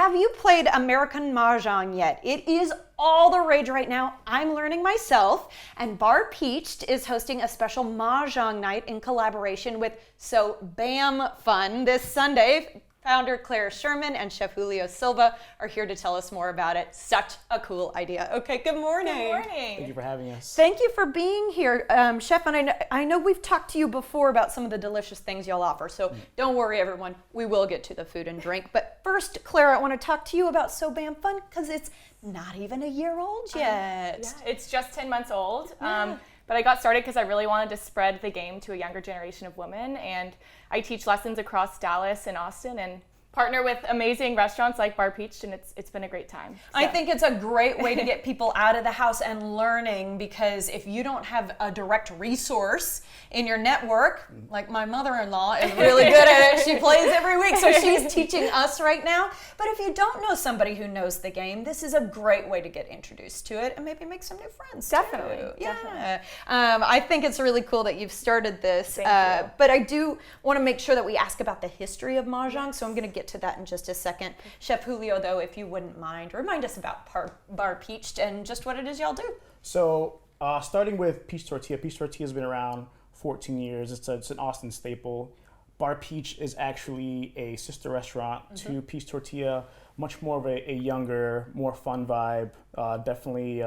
have you played American Mahjong yet? It is all the rage right now. I'm learning myself, and Bar Peached is hosting a special Mahjong night in collaboration with So Bam Fun this Sunday. Founder Claire Sherman and Chef Julio Silva are here to tell us more about it. Such a cool idea. Okay, good morning. Good morning. Thank you for having us. Thank you for being here, Chef. And I know we've talked to you before about some of the delicious things y'all offer, so don't worry, everyone. We will get to the food and drink. But first, Claire, I want to talk to you about So Bam Fun because it's not even a year old yet. Yeah, it's just 10 months old. But I got started because I really wanted to spread the game to a younger generation of women, and I teach lessons across Dallas and Austin and partner with amazing restaurants like Bar Peached, and it's been a great time. So. I think it's a great way to get people out of the house and learning, because if you don't have a direct resource in your network, like my mother-in-law is really good at it, she plays every week, so she's teaching us right now. But if you don't know somebody who knows the game, this is a great way to get introduced to it and maybe make some new friends. Definitely. Too. Yeah. I think it's really cool that you've started this. Thank you. But I do want to make sure that we ask about the history of Mahjong, so I'm going to get to that in just a second. Chef Julio, though, if you wouldn't mind, remind us about Bar Peached and just what it is y'all do. So starting with Peach Tortilla. Peach Tortilla has been around 14 years. It's an Austin staple. Bar Peach is actually a sister restaurant to Peach Tortilla, much more of a younger, more fun vibe, definitely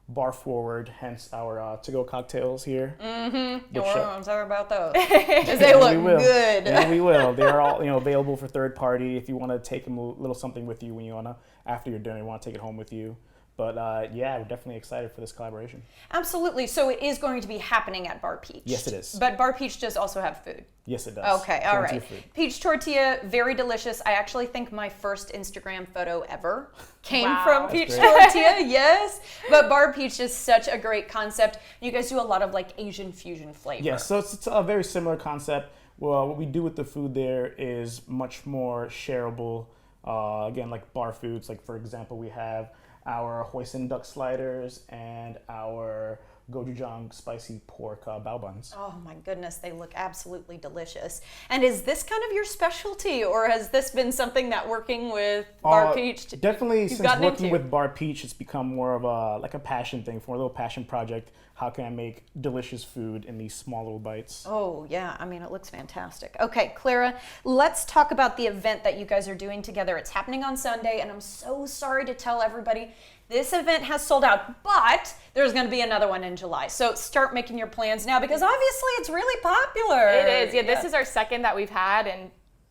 bar forward, hence our to-go cocktails here. I'm sorry about those, because they look good. Yeah, we will. They are all available for third party if you want to take a little something with you when you after your dinner, you want to take it home with you. But yeah, we're definitely excited for this collaboration. Absolutely. So it is going to be happening at Bar Peach. Yes, it is. But Bar Peach does also have food. Yes, it does. Okay, all Plenty right. of food. Peach tortilla, very delicious. I actually think my first Instagram photo ever came Wow. from Peach tortilla, yes. But Bar Peach is such a great concept. You guys do a lot of like Asian fusion flavor. Yes, so it's a very similar concept. Well, what we do with the food there is much more shareable. Again, like bar foods. Like for example, we have our hoisin duck sliders and our gochujang spicy pork bao buns. Oh my goodness, they look absolutely delicious. And is this kind of your specialty, or has this been something that working with Bar Peach? Definitely, since gotten working into? with Bar Peach, it's become more of a passion thing, for a little passion project. How can I make delicious food in these small little bites? Oh yeah, I mean it looks fantastic. Okay, Clara, let's talk about the event that you guys are doing together. It's happening on Sunday, and I'm so sorry to tell everybody this event has sold out, but there's going to be another one in July. So start making your plans now, because obviously it's really popular. It is. Yeah, this is our second that we've had, and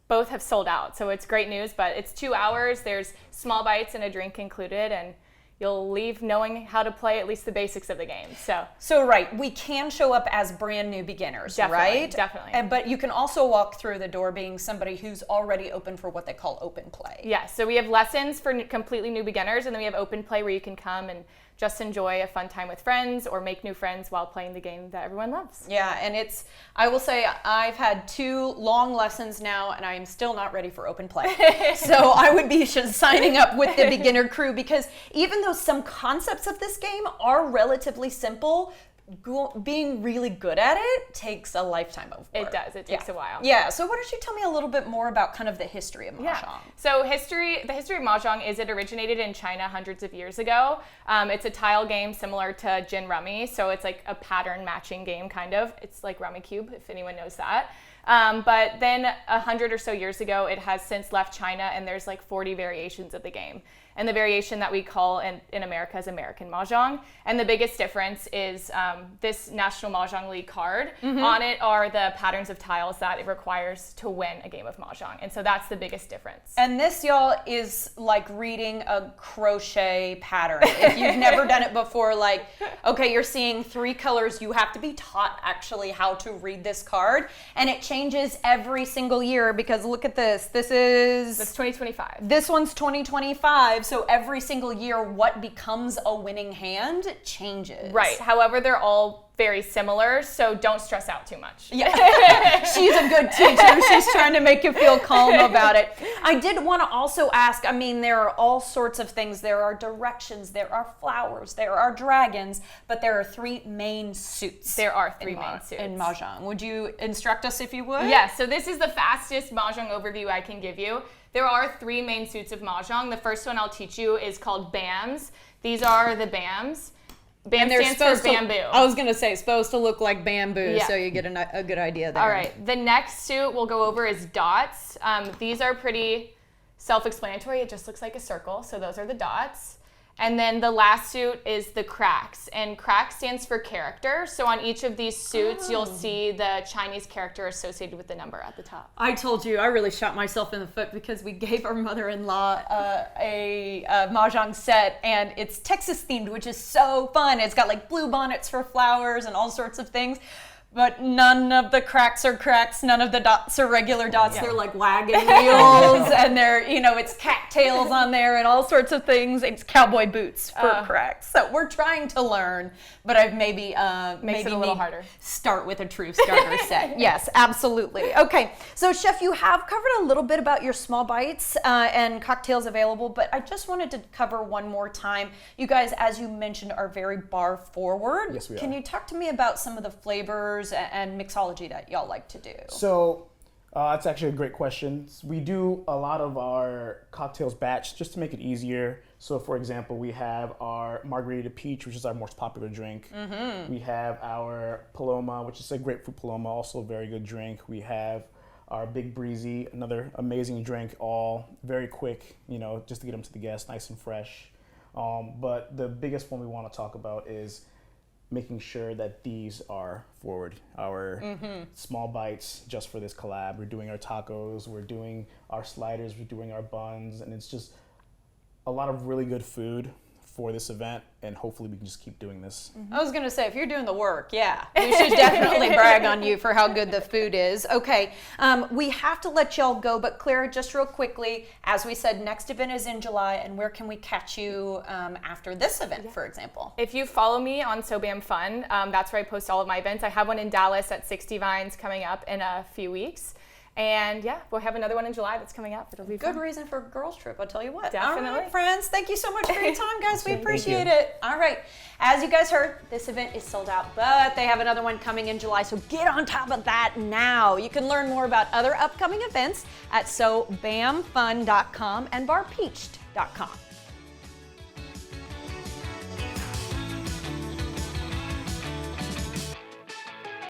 both have sold out. So it's great news, but it's 2 hours. There's small bites and a drink included, and you'll leave knowing how to play at least the basics of the game. So right, we can show up as brand new beginners, Definitely, right? definitely. But you can also walk through the door being somebody who's already open for what they call open play. Yeah, so we have lessons for completely new beginners, and then we have open play where you can come and just enjoy a fun time with friends or make new friends while playing the game that everyone loves. Yeah, and I will say I've had 2 long lessons now, and I am still not ready for open play. So I would be signing up with the beginner crew, because even though some concepts of this game are relatively simple, being really good at it takes a lifetime of work. It does. It takes a while. Yeah, so why don't you tell me a little bit more about kind of the history of Mahjong? Yeah. So the history of Mahjong is it originated in China hundreds of years ago. It's a tile game similar to Gin Rummy, so it's like a pattern matching game kind of. It's like Rummy Cube, if anyone knows that. But then 100 or so years ago, it has since left China, and there's like 40 variations of the game. And the variation that we call in America is American Mahjong. And the biggest difference is this National Mahjong League card. On it are the patterns of tiles that it requires to win a game of Mahjong. And so that's the biggest difference. And this, y'all, is like reading a crochet pattern. If you've never done it before, like, okay, you're seeing 3 colors, you have to be taught actually how to read this card. And it changes every single year, because look at this. That's 2025. This one's 2025. So every single year, what becomes a winning hand changes. Right. However, they're all very similar, so don't stress out too much. Yeah. She's a good teacher. She's trying to make you feel calm about it. I did want to also ask, I mean, there are all sorts of things. There are directions, there are flowers, there are dragons, but there are 3 main suits. There are 3 main suits. In Mahjong. Would you instruct us if you would? Yes, so this is the fastest Mahjong overview I can give you. There are 3 main suits of Mahjong. The first one I'll teach you is called BAMs. These are the BAMs. BAM stands for bamboo. I was going to say, supposed to look like bamboo, Yeah. so you get a good idea there. All right, the next suit we'll go over is dots. These are pretty self-explanatory. It just looks like a circle, so those are the dots. And then the last suit is the cracks, and crack stands for character. So on each of these suits, you'll see the Chinese character associated with the number at the top. I told you, I really shot myself in the foot because we gave our mother-in-law a Mahjong set, and it's Texas themed, which is so fun. It's got like blue bonnets for flowers and all sorts of things. But none of the cracks are cracks. None of the dots are regular dots. Yeah. They're like wagon wheels, and they're, it's cattails on there and all sorts of things. It's cowboy boots for cracks. So we're trying to learn, but I've maybe Makes it a little harder. Start with a true starter set. Yes, absolutely. Okay, so Chef, you have covered a little bit about your small bites and cocktails available, but I just wanted to cover one more time. You guys, as you mentioned, are very bar forward. Yes, we are. Can you talk to me about some of the flavors and mixology that y'all like to do? So that's actually a great question. We do a lot of our cocktails batch just to make it easier. So for example, we have our Margarita Peach, which is our most popular drink. We have our Paloma, which is a grapefruit Paloma, also a very good drink. We have our Big Breezy, another amazing drink, all very quick, just to get them to the guests, nice and fresh. But the biggest one we want to talk about is making sure that these are forward. Our small bites just for this collab. We're doing our tacos, we're doing our sliders, we're doing our buns, and it's just a lot of really good food for this event, and hopefully we can just keep doing this. I was gonna say, if you're doing the work, yeah, we should definitely brag on you for how good the food is. Okay, we have to let y'all go, but Claire, just real quickly, as we said, next event is in July, and where can we catch you after this event, for example? If you follow me on So Bam Fun, that's where I post all of my events. I have one in Dallas at 60 Vines coming up in a few weeks. And yeah, we'll have another one in July that's coming up. It'll be Good fun. reason for a girls trip, I'll tell you what. Definitely. All right, friends, thank you so much for your time, guys. We Thank you. appreciate it. All right, as you guys heard, this event is sold out, but they have another one coming in July, so get on top of that now. You can learn more about other upcoming events at SoBamFun.com and BarPeached.com.